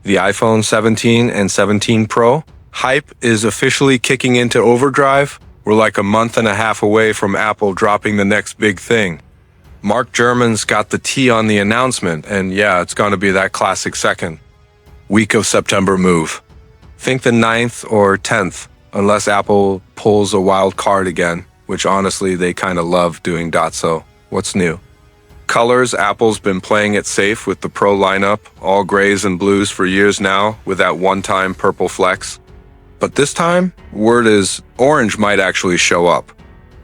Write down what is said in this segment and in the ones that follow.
The iPhone 17 and 17 Pro? Hype is officially kicking into overdrive. We're like a month and a half away from Apple dropping the next big thing. Mark Gurman's got the T on the announcement, and yeah, it's going to be that classic second week of September move. Think the 9th or 10th, unless Apple pulls a wild card again, which honestly they kind of love doing. So, what's new? Colors, Apple's been playing it safe with the Pro lineup, all grays and blues for years now, with that one-time purple flex. But this time, word is orange might actually show up.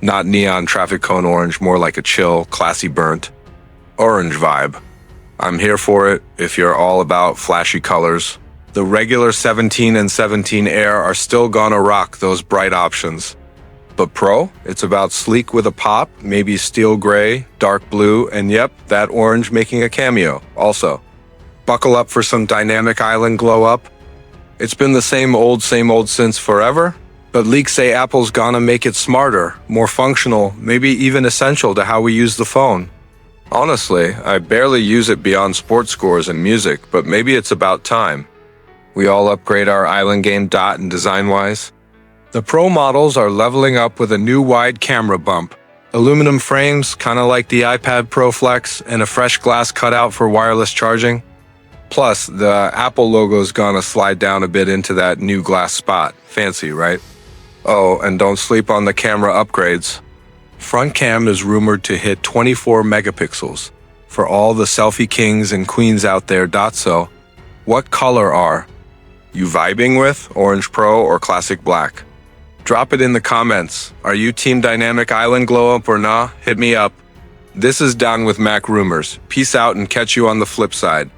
Not neon traffic cone orange, more like a chill, classy burnt orange vibe. I'm here for it if you're all about flashy colors. The regular 17 and 17 Air are still gonna rock those bright options. But Pro, it's about sleek with a pop, maybe steel gray, dark blue, and yep, that orange making a cameo also. Buckle up for some dynamic island glow up. It's been the same old since forever, but leaks say Apple's gonna make it smarter, more functional, maybe even essential to how we use the phone. Honestly, I barely use it beyond sports scores and music, but maybe it's about time. We all upgrade our island game and design-wise. The Pro models are leveling up with a new wide camera bump, aluminum frames, kind of like the iPad Pro Flex, and a fresh glass cutout for wireless charging. Plus, the Apple logo's gonna slide down a bit into that new glass spot. Fancy, right? Oh, and don't sleep on the camera upgrades. Front cam is rumored to hit 24 megapixels. For all the selfie kings and queens out there. So, what color are you vibing with? Orange Pro or classic black? Drop it in the comments. Are you team dynamic island glow up or nah? Hit me up. This is Down with Mac Rumors. Peace out and catch you on the flip side.